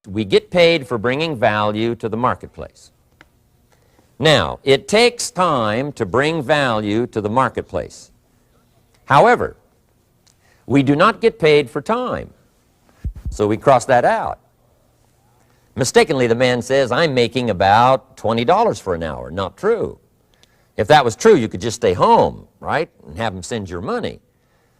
We get paid for bringing value to the marketplace. Now, it takes time to bring value to the marketplace. However, we do not get paid for time, so we cross that out. Mistakenly, the man says, I'm making about $20 for an hour. Not true. If that was true, you could just stay home, right, and have him send your money.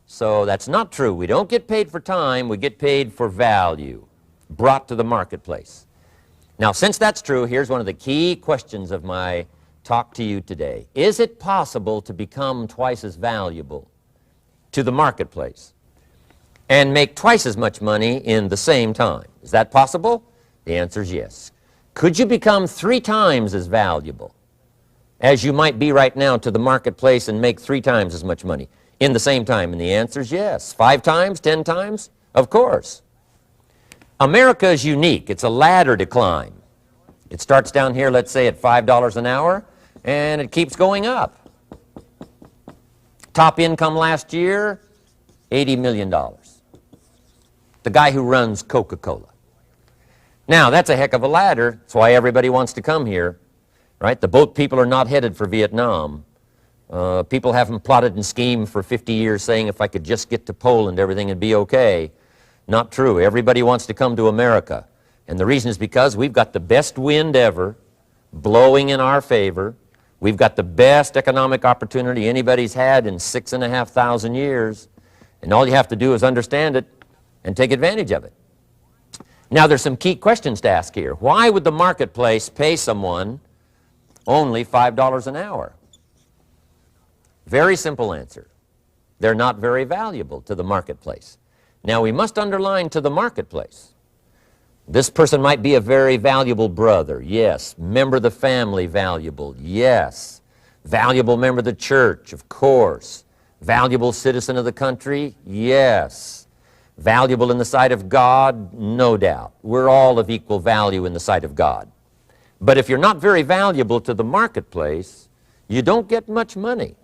So that's not true. We don't get paid for time, we get paid for value brought to the marketplace. Now, since that's true, here's one of the key questions of my talk to you today. Is it possible to become twice as valuable to the marketplace and make twice as much money in the same time? Is that possible? The answer is yes. Could you become 3 times as valuable as you might be right now to the marketplace and make 3 times as much money in the same time? And the answer is yes. 5 times, 10 times? Of course. America is unique. It's a ladder to climb. It starts down here, let's say, at $5 an hour, and it keeps going up. Top income last year, $80 million. The guy who runs Coca-Cola. Now, that's a heck of a ladder. That's why everybody wants to come here, right? The boat people are not headed for Vietnam. People haven't plotted and schemed for 50 years saying if I could just get to Poland, everything would be okay. Not true. Everybody wants to come to America. And the reason is because we've got the best wind ever blowing in our favor. We've got the best economic opportunity anybody's had in 6,500 years. And all you have to do is understand it and take advantage of it. Now, there's some key questions to ask here. Why would the marketplace pay someone only $5 an hour? Very simple answer. They're not very valuable to the marketplace. Now, we must underline to the marketplace. This person might be a very valuable brother, yes. Member of the family, valuable, yes. Valuable member of the church, of course. Valuable citizen of the country, yes. Valuable in the sight of God, no doubt. We're all of equal value in the sight of God. But if you're not very valuable to the marketplace, you don't get much money.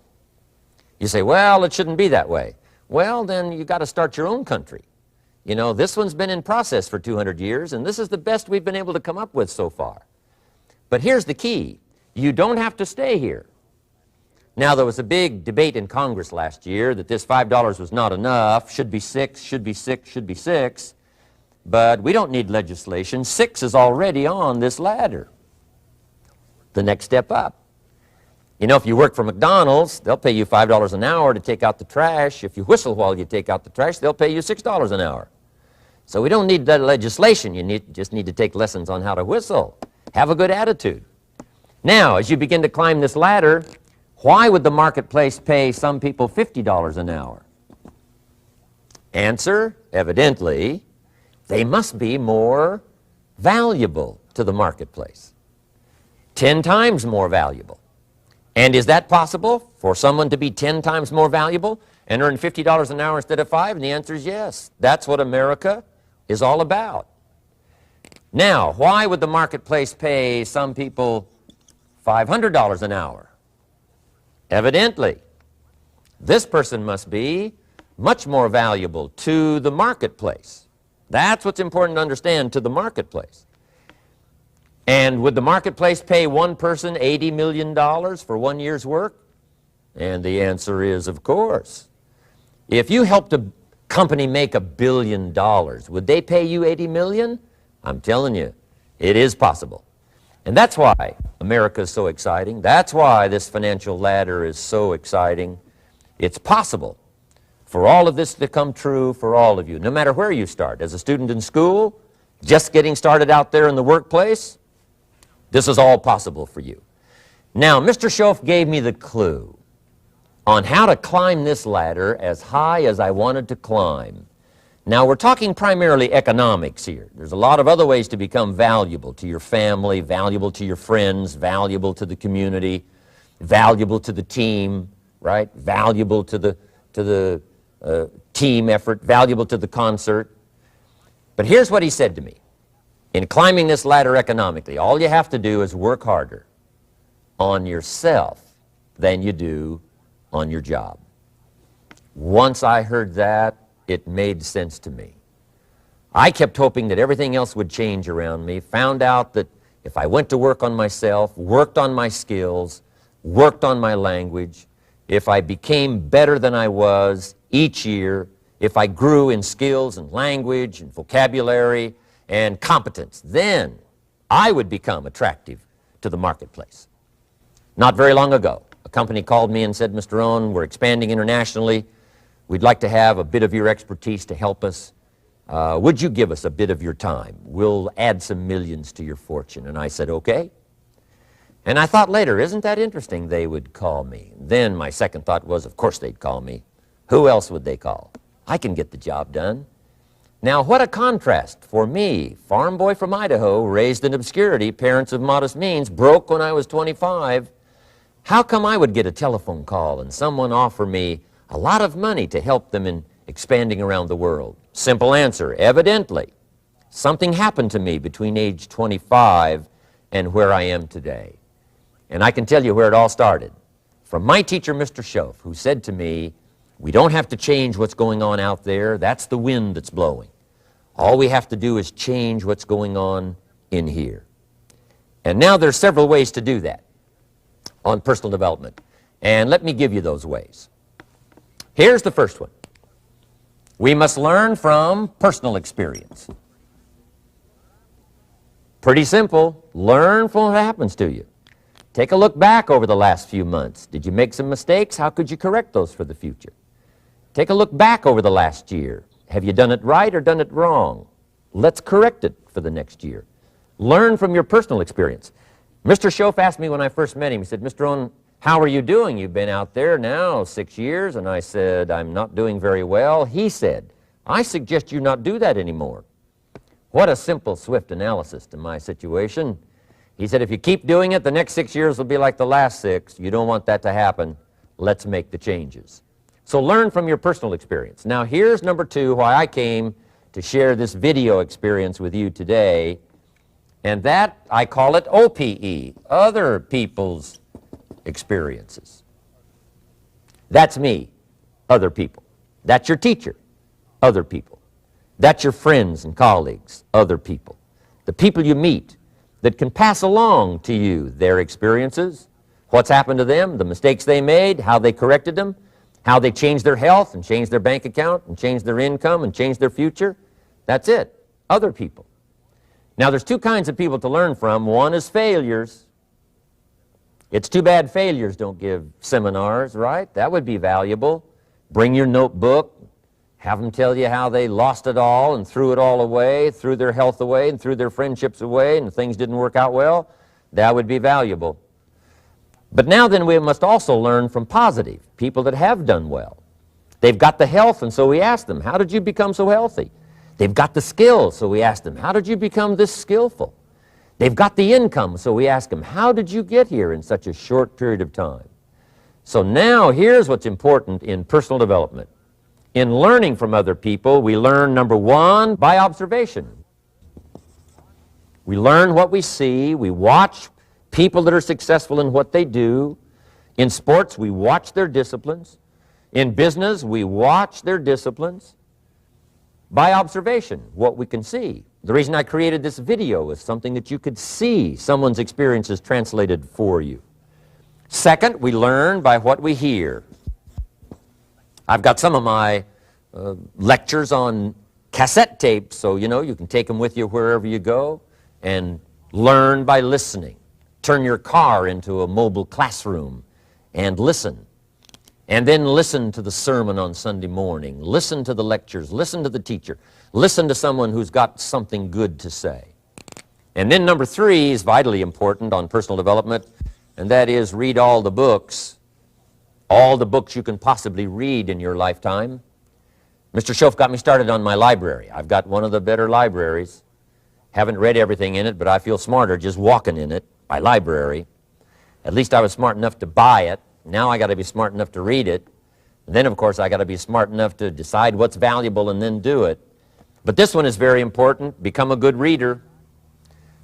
You say, well, it shouldn't be that way. Well, then you got to start your own country. You know, this one's been in process for 200 years, and this is the best we've been able to come up with so far. But here's the key. You don't have to stay here. Now, there was a big debate in Congress last year that this $5 was not enough, should be 6, should be 6, should be 6. But we don't need legislation. 6 is already on this ladder. The next step up. You know, if you work for McDonald's, they'll pay you $5 an hour to take out the trash. If you whistle while you take out the trash, they'll pay you $6 an hour. So we don't need that legislation. You just need to take lessons on how to whistle. Have a good attitude. Now, as you begin to climb this ladder, why would the marketplace pay some people $50 an hour? Answer, evidently, they must be more valuable to the marketplace. 10 times more valuable. And is that possible for someone to be 10 times more valuable and earn $50 an hour instead of 5? And the answer is yes. That's what America is all about. Now, why would the marketplace pay some people $500 an hour? Evidently, this person must be much more valuable to the marketplace. That's what's important to understand, to the marketplace. And would the marketplace pay one person $80 million for 1 year's work? And the answer is, of course. If you helped a company make $1 billion, would they pay you $80 million? I'm telling you, it is possible. And that's why America is so exciting. That's why this financial ladder is so exciting. It's possible for all of this to come true for all of you, no matter where you start. As a student in school, just getting started out there in the workplace, this is all possible for you. Now, Mr. Schoaf gave me the clue on how to climb this ladder as high as I wanted to climb. Now, we're talking primarily economics here. There's a lot of other ways to become valuable to your family, valuable to your friends, valuable to the community, valuable to the team, right? Valuable to the team effort, valuable to the concert. But here's what he said to me. In climbing this ladder economically, all you have to do is work harder on yourself than you do on your job. Once I heard that, it made sense to me. I kept hoping that everything else would change around me, found out that if I went to work on myself, worked on my skills, worked on my language, if I became better than I was each year, if I grew in skills and language and vocabulary and competence, then I would become attractive to the marketplace. Not very long ago, a company called me and said, Mr. Rohn, we're expanding internationally. We'd like to have a bit of your expertise to help us. Would you give us a bit of your time? We'll add some millions to your fortune. And I said, okay. And I thought later, isn't that interesting they would call me? Then my second thought was, of course they'd call me. Who else would they call? I can get the job done. Now, what a contrast for me, farm boy from Idaho, raised in obscurity, parents of modest means, broke when I was 25. How come I would get a telephone call and someone offer me a lot of money to help them in expanding around the world? Simple answer, evidently, something happened to me between age 25 and where I am today. And I can tell you where it all started. From my teacher, Mr. Schoaf, who said to me, we don't have to change what's going on out there. That's the wind that's blowing. All we have to do is change what's going on in here. And now there's several ways to do that on personal development. And let me give you those ways. Here's the first one. We must learn from personal experience. Pretty simple. Learn from what happens to you. Take a look back over the last few months. Did you make some mistakes? How could you correct those for the future? Take a look back over the last year. Have you done it right or done it wrong? Let's correct it for the next year. Learn from your personal experience. Mr. Schoaf asked me when I first met him, he said, Mr. Rohn, how are you doing? You've been out there now 6 years. And I said, I'm not doing very well. He said, I suggest you not do that anymore. What a simple, swift analysis to my situation. He said, if you keep doing it, the next 6 years will be like the last 6. You don't want that to happen. Let's make the changes. So learn from your personal experience. Now here's number 2, why I came to share this video experience with you today. And that, I call it OPE, other people's experiences. That's me, other people. That's your teacher, other people. That's your friends and colleagues, other people. The people you meet that can pass along to you their experiences, what's happened to them, the mistakes they made, how they corrected them, how they changed their health and changed their bank account and changed their income and changed their future. That's it, other people. Now there's 2 kinds of people to learn from. One is failures. It's too bad failures don't give seminars, right? That would be valuable. Bring your notebook, have them tell you how they lost it all and threw it all away, threw their health away and threw their friendships away and things didn't work out well. That would be valuable. But now then we must also learn from positive, people that have done well. They've got the health, and so we ask them, how did you become so healthy? They've got the skills, so we ask them, how did you become this skillful? They've got the income, so we ask them, how did you get here in such a short period of time? So now here's what's important in personal development. In learning from other people, we learn, number 1, by observation. We learn what we see, we watch people that are successful in what they do. In sports, we watch their disciplines. In business, we watch their disciplines. By observation, what we can see. The reason I created this video is something that you could see someone's experiences translated for you. Second, we learn by what we hear. I've got some of my lectures on cassette tapes, so you can take them with you wherever you go and learn by listening. Turn your car into a mobile classroom and listen. And then listen to the sermon on Sunday morning. Listen to the lectures. Listen to the teacher. Listen to someone who's got something good to say. And then number 3 is vitally important on personal development, and that is read all the books you can possibly read in your lifetime. Mr. Schoaf got me started on my library. I've got one of the better libraries. Haven't read everything in it, but I feel smarter just walking in it. My library. At least I was smart enough to buy it. Now I got to be smart enough to read it. And then, of course, I got to be smart enough to decide what's valuable and then do it. But this one is very important. Become a good reader.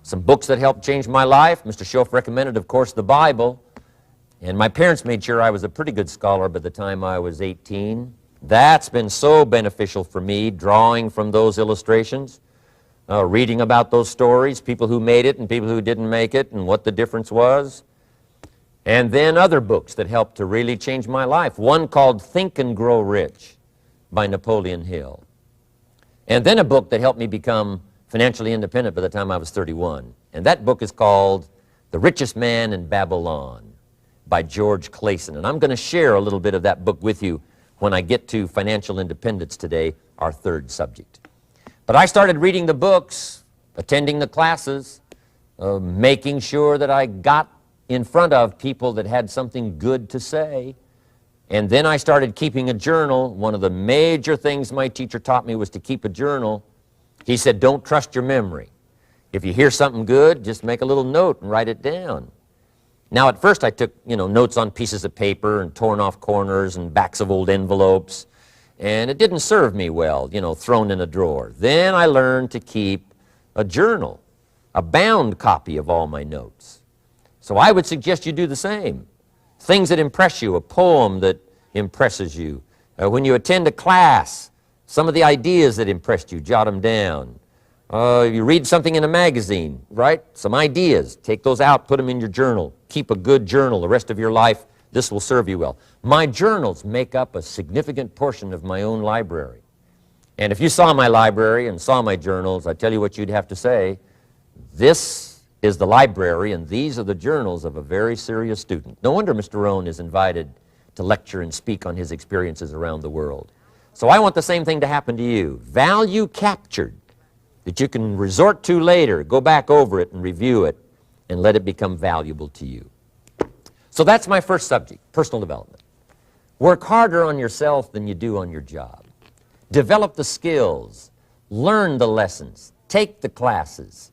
Some books that helped change my life. Mr. Schoaf recommended, of course, the Bible. And my parents made sure I was a pretty good scholar by the time I was 18. That's been so beneficial for me, drawing from those illustrations, reading about those stories, people who made it and people who didn't make it and what the difference was. And then other books that helped to really change my life. One called Think and Grow Rich by Napoleon Hill. And then a book that helped me become financially independent by the time I was 31. And that book is called The Richest Man in Babylon by George Clason. And I'm going to share a little bit of that book with you when I get to financial independence today, our third subject. But I started reading the books, attending the classes, making sure that I got in front of people that had something good to say. And then I started keeping a journal. One of the major things my teacher taught me was to keep a journal. He said, don't trust your memory. If you hear something good, just make a little note and write it down. Now, at first I took, notes on pieces of paper and torn off corners and backs of old envelopes. And it didn't serve me well, thrown in a drawer. Then I learned to keep a journal, a bound copy of all my notes. So I would suggest you do the same. Things that impress you, a poem that impresses you. When you attend a class, some of the ideas that impressed you, jot them down. You read something in a magazine, right? Some ideas, take those out, put them in your journal. Keep a good journal the rest of your life. This will serve you well. My journals make up a significant portion of my own library. And if you saw my library and saw my journals, I tell you what you'd have to say. This is the library, and these are the journals of a very serious student. No wonder Mr. Rohn is invited to lecture and speak on his experiences around the world. So I want the same thing to happen to you. Value captured that you can resort to later, go back over it and review it, and let it become valuable to you. So that's my first subject, personal development. Work harder on yourself than you do on your job. Develop the skills, learn the lessons, take the classes,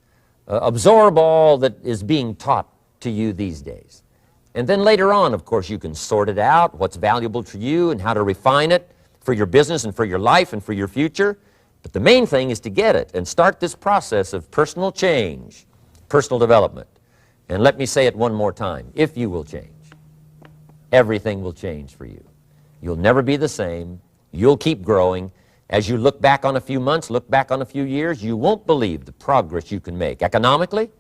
absorb all that is being taught to you these days. And then later on, of course, you can sort it out, what's valuable to you and how to refine it for your business and for your life and for your future. But the main thing is to get it and start this process of personal change, personal development. And let me say it one more time. If you will change, everything will change for you. You'll never be the same. You'll keep growing. As you look back on a few months, look back on a few years, you won't believe the progress you can make. Economically,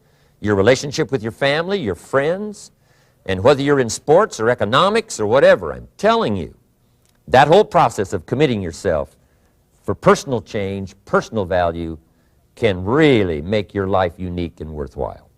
your relationship with your family, your friends, and whether you're in sports or economics or whatever, I'm telling you, that whole process of committing yourself for personal change, personal value, can really make your life unique and worthwhile.